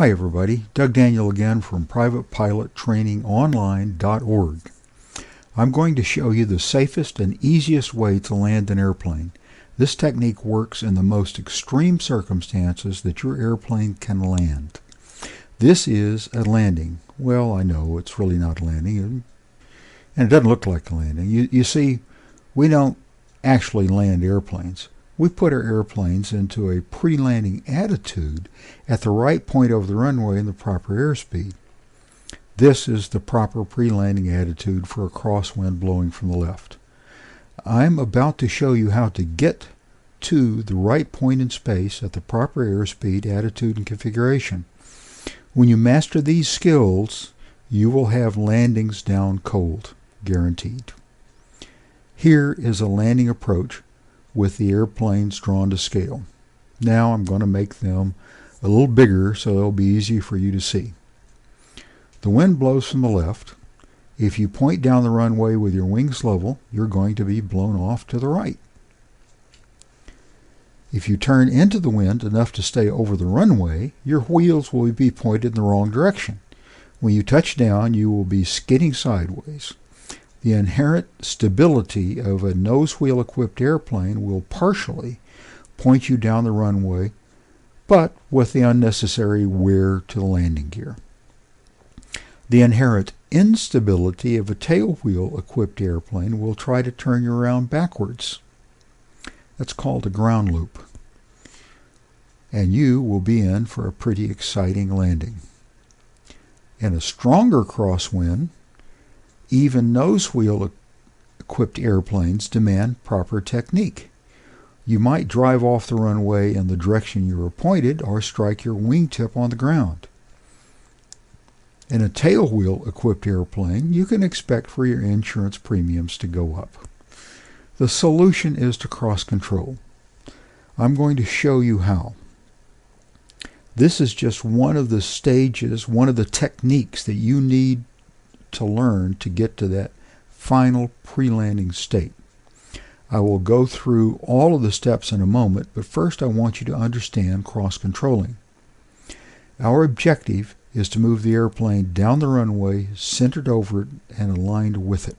Hi everybody, Doug Daniel again from privatepilottrainingonline.org. I'm going to show you the safest and easiest way to land an airplane. This technique works in the most extreme circumstances that your airplane can land. This is a landing. Well, I know it's really not a landing, and it doesn't look like a landing. You see, we don't actually land airplanes. We put our airplanes into a pre-landing attitude at the right point over the runway and the proper airspeed. This is the proper pre-landing attitude for a crosswind blowing from the left. I'm about to show you how to get to the right point in space at the proper airspeed, attitude, and configuration. When you master these skills, you will have landings down cold, guaranteed. Here is a landing approach with the airplanes drawn to scale. Now I'm going to make them a little bigger so they'll be easy for you to see. The wind blows from the left. If you point down the runway with your wings level, you're going to be blown off to the right. If you turn into the wind enough to stay over the runway, your wheels will be pointed in the wrong direction. When you touch down, you will be skidding sideways. The inherent stability of a nose wheel equipped airplane will partially point you down the runway, but with the unnecessary wear to the landing gear. The inherent instability of a tail wheel equipped airplane will try to turn you around backwards. That's called a ground loop. And you will be in for a pretty exciting landing. In a stronger crosswind, even nose wheel equipped airplanes demand proper technique. You might drive off the runway in the direction you were pointed or strike your wingtip on the ground. In a tail wheel equipped airplane, you can expect for your insurance premiums to go up. The solution is to cross control. I'm going to show you how. This is just one of the stages, one of the techniques that you need to learn to get to that final pre-landing state. I will go through all of the steps in a moment, but first I want you to understand cross-controlling. Our objective is to move the airplane down the runway, centered over it, and aligned with it.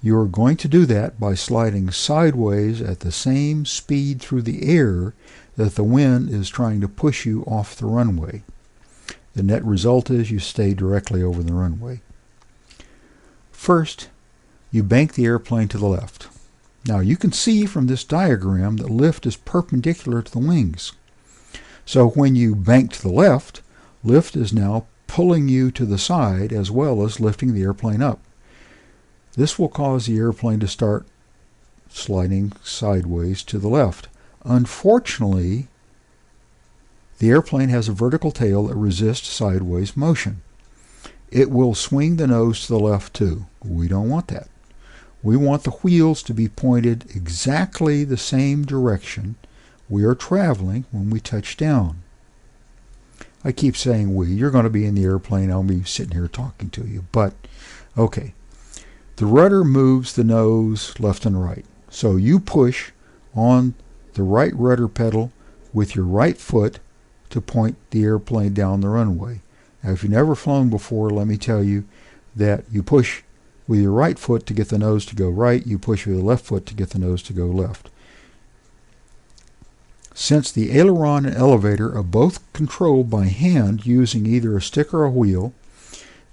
You are going to do that by sliding sideways at the same speed through the air that the wind is trying to push you off the runway. The net result is you stay directly over the runway. First, you bank the airplane to the left. Now you can see from this diagram that lift is perpendicular to the wings. So when you bank to the left, lift is now pulling you to the side as well as lifting the airplane up. This will cause the airplane to start sliding sideways to the left. Unfortunately, the airplane has a vertical tail that resists sideways motion. It will swing the nose to the left too. We don't want that. We want the wheels to be pointed exactly the same direction we are traveling when we touch down. I keep saying we. You're going to be in the airplane. I'll be sitting here talking to you. But, okay. The rudder moves the nose left and right. So you push on the right rudder pedal with your right foot to point the airplane down the runway. Now, if you've never flown before, let me tell you that you push with your right foot to get the nose to go right, you push with your left foot to get the nose to go left. Since the aileron and elevator are both controlled by hand using either a stick or a wheel,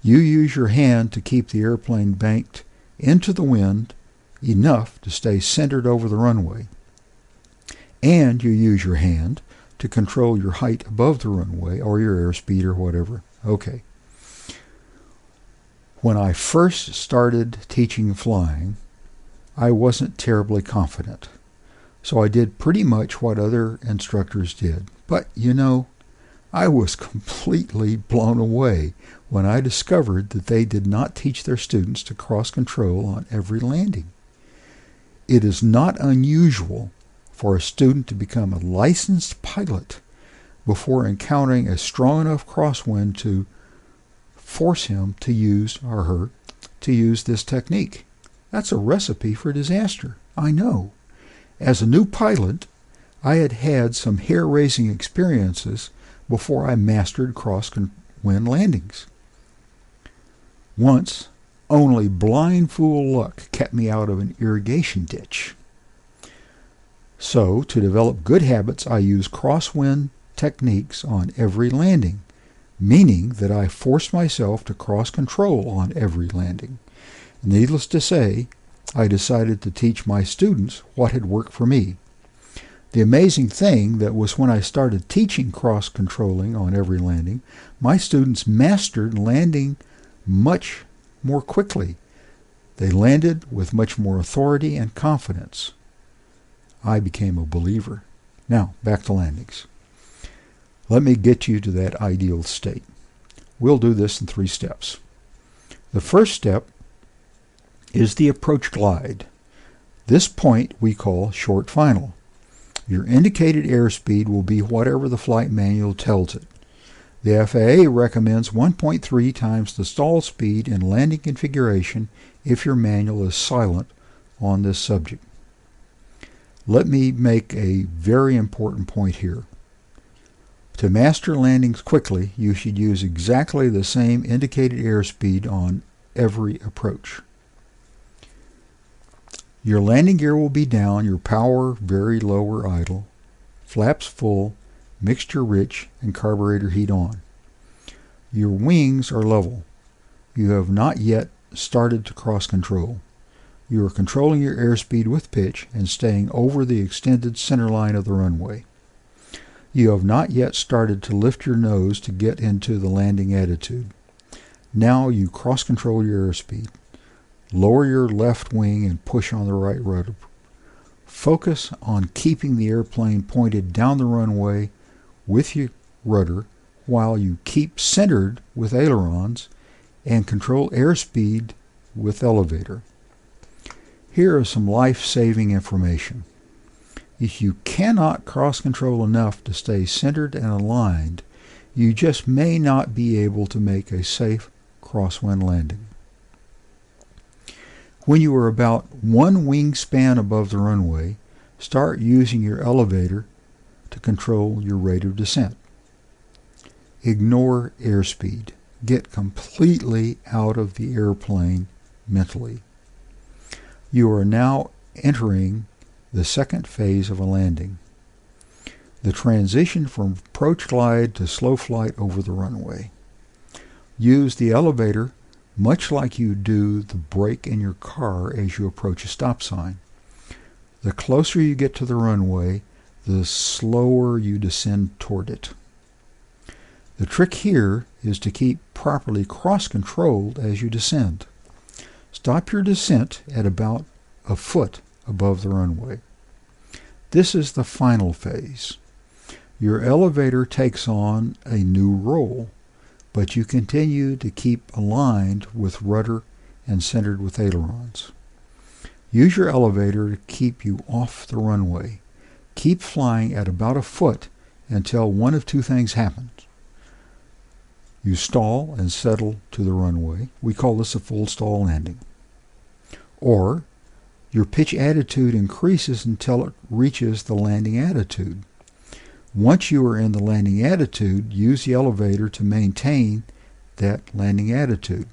you use your hand to keep the airplane banked into the wind enough to stay centered over the runway. And you use your hand to control your height above the runway or your airspeed or whatever. Okay. When I first started teaching flying, I wasn't terribly confident. So I did pretty much what other instructors did. But, you know, I was completely blown away when I discovered that they did not teach their students to cross control on every landing. It is not unusual for a student to become a licensed pilot before encountering a strong enough crosswind to force him to use, or her, to use this technique. That's a recipe for disaster, I know. As a new pilot, I had had some hair-raising experiences before I mastered crosswind landings. Once, only blind fool luck kept me out of an irrigation ditch. So, to develop good habits, I use crosswind techniques on every landing, meaning that I forced myself to cross-control on every landing. Needless to say, I decided to teach my students what had worked for me. The amazing thing that was when I started teaching cross-controlling on every landing, my students mastered landing much more quickly. They landed with much more authority and confidence. I became a believer. Now, back to landings. Let me get you to that ideal state. We'll do this in 3 steps. The first step is the approach glide. This point we call short final. Your indicated airspeed will be whatever the flight manual tells it. The FAA recommends 1.3 times the stall speed in landing configuration if your manual is silent on this subject. Let me make a very important point here. To master landings quickly, you should use exactly the same indicated airspeed on every approach. Your landing gear will be down, your power very low or idle, flaps full, mixture rich, and carburetor heat on. Your wings are level. You have not yet started to cross control. You are controlling your airspeed with pitch and staying over the extended center line of the runway. You have not yet started to lift your nose to get into the landing attitude. Now you cross control your airspeed. Lower your left wing and push on the right rudder. Focus on keeping the airplane pointed down the runway with your rudder while you keep centered with ailerons and control airspeed with elevator. Here is some life-saving information. If you cannot cross-control enough to stay centered and aligned, you just may not be able to make a safe crosswind landing. When you are about 1 wingspan above the runway, start using your elevator to control your rate of descent. Ignore airspeed. Get completely out of the airplane mentally. You are now entering the second phase of a landing, the transition from approach glide to slow flight over the runway. Use the elevator much like you do the brake in your car as you approach a stop sign. The closer you get to the runway, the slower you descend toward it. The trick here is to keep properly cross-controlled as you descend. Stop your descent at about a foot above the runway. This is the final phase. Your elevator takes on a new role, but you continue to keep aligned with rudder and centered with ailerons. Use your elevator to keep you off the runway. Keep flying at about a foot until one of 2 things happens. You stall and settle to the runway. We call this a full stall landing. Or your pitch attitude increases until it reaches the landing attitude. Once you are in the landing attitude, use the elevator to maintain that landing attitude.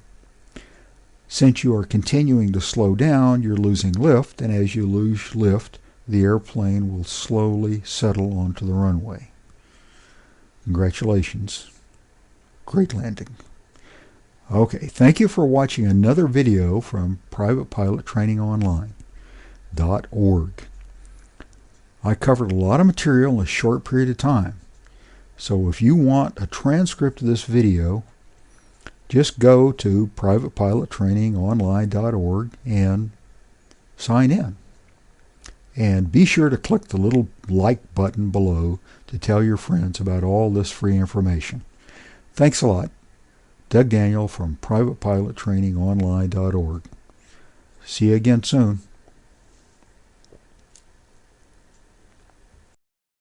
Since you are continuing to slow down, you're losing lift, and as you lose lift, the airplane will slowly settle onto the runway. Congratulations. Great landing. Okay, thank you for watching another video from privatepilottrainingonline.org. I covered a lot of material in a short period of time. So if you want a transcript of this video, just go to privatepilottrainingonline.org and sign in. And be sure to click the little like button below to tell your friends about all this free information. Thanks a lot. Doug Daniel from privatepilottrainingonline.org. See you again soon.